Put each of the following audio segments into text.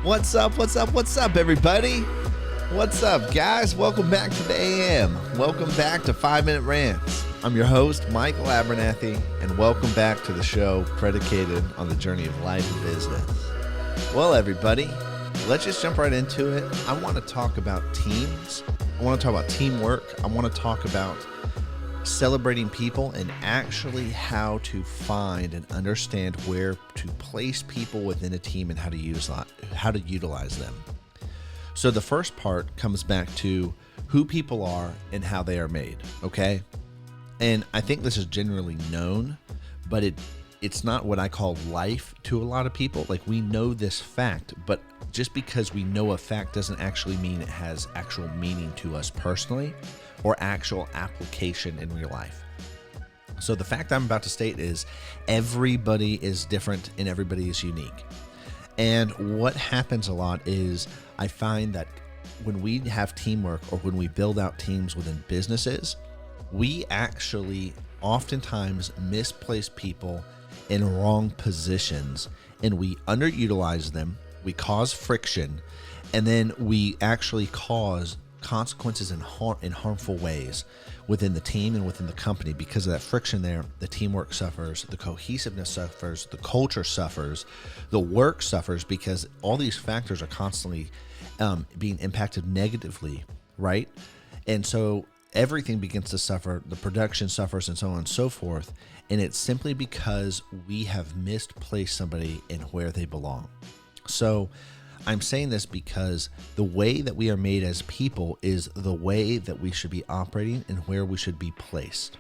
What's up? What's up? What's up, everybody? What's up, guys? Welcome back to the AM. Welcome back to 5 Minute Rants. I'm your host, Michael Abernathy, and welcome back to the show predicated on the journey of life and business. Well, everybody, let's just jump right into it. I want to talk about teams. I want to talk about teamwork. I want to talk about celebrating people and actually how to find and understand where to place people within a team and how to utilize them. So the first part comes back to who people are and how they are made, okay? And I think this is generally known, but it's not what I call life to a lot of people. Like, we know this fact, but just because we know a fact doesn't actually mean it has actual meaning to us personally or actual application in real life. So the fact I'm about to state is everybody is different and everybody is unique. And what happens a lot is I find that when we have teamwork or when we build out teams within businesses, we actually oftentimes misplace people in wrong positions and we underutilize them, we cause friction, and then we actually cause consequences in harmful ways within the team and within the company. Because of that friction there, the teamwork suffers, the cohesiveness suffers, the culture suffers, the work suffers, because all these factors are constantly being impacted negatively, right? And so everything begins to suffer, the production suffers, and so on and so forth. And it's simply because we have misplaced somebody in where they belong. So I'm saying this because the way that we are made as people is the way that we should be operating and where we should be placed.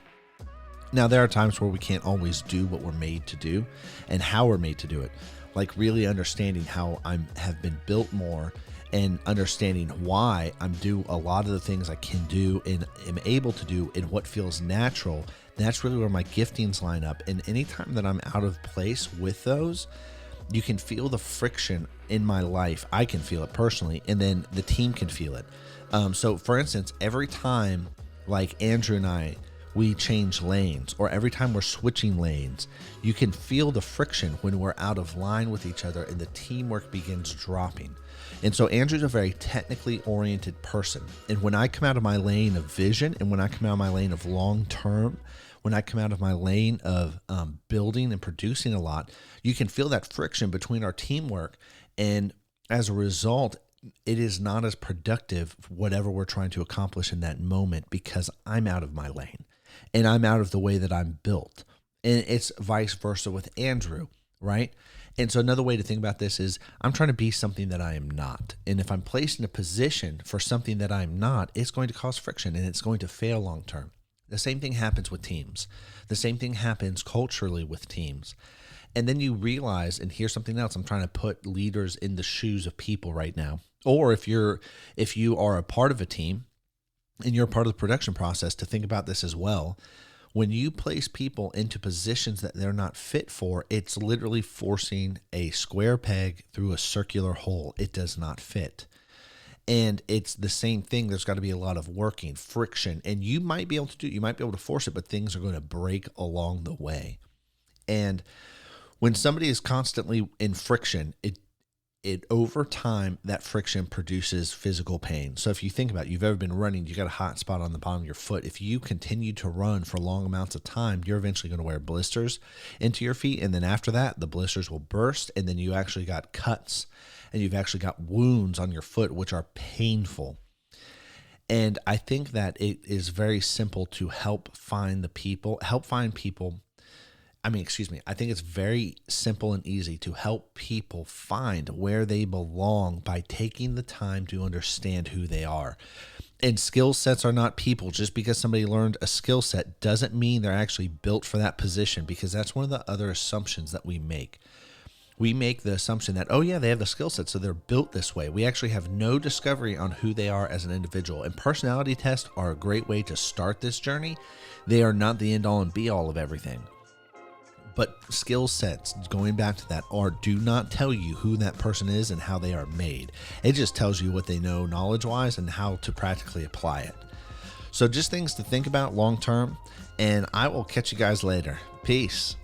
Now, there are times where we can't always do what we're made to do and how we're made to do it. Like really understanding how I have been built more and understanding why I'm do a lot of the things I can do and am able to do in what feels natural. That's really where my giftings line up. And anytime that I'm out of place with those, you can feel the friction in my life. I can feel it personally, and then the team can feel it. So for instance, every time like Andrew and I, we change lanes, or every time we're switching lanes, you can feel the friction when we're out of line with each other and the teamwork begins dropping. And so Andrew's a very technically oriented person. And when I come out of my lane of vision and when I come out of my lane of long term, when I come out of my lane of building and producing a lot, you can feel that friction between our teamwork. And as a result, it is not as productive, whatever we're trying to accomplish in that moment, because I'm out of my lane and I'm out of the way that I'm built. And it's vice versa with Andrew, right? And so another way to think about this is I'm trying to be something that I am not. And if I'm placed in a position for something that I'm not, it's going to cause friction and it's going to fail long term. The same thing happens with teams. The same thing happens culturally with teams. And then you realize, and here's something else, I'm trying to put leaders in the shoes of people right now. Or if you are a part of a team and you're a part of the production process, to think about this as well. When you place people into positions that they're not fit for, it's literally forcing a square peg through a circular hole. It does not fit. And it's the same thing. There's got to be a lot of working, friction, and you might be able to do it. You might be able to force it, but things are going to break along the way. And when somebody is constantly in friction, it over time, that friction produces physical pain. So if you think about it, you've ever been running, you got a hot spot on the bottom of your foot. If you continue to run for long amounts of time, you're eventually going to wear blisters into your feet. And then after that, the blisters will burst. And then you actually got cuts and you've actually got wounds on your foot, which are painful. And I think that it is very simple to help find people. I think it's very simple and easy to help people find where they belong by taking the time to understand who they are. And skill sets are not people. Just because somebody learned a skill set doesn't mean they're actually built for that position, because that's one of the other assumptions that we make. We make the assumption that, oh yeah, they have the skill set, so they're built this way. We actually have no discovery on who they are as an individual. And personality tests are a great way to start this journey. They are not the end all and be all of everything. But skill sets, going back to that, do not tell you who that person is and how they are made. It just tells you what they know knowledge-wise and how to practically apply it. So just things to think about long term, and I will catch you guys later. Peace.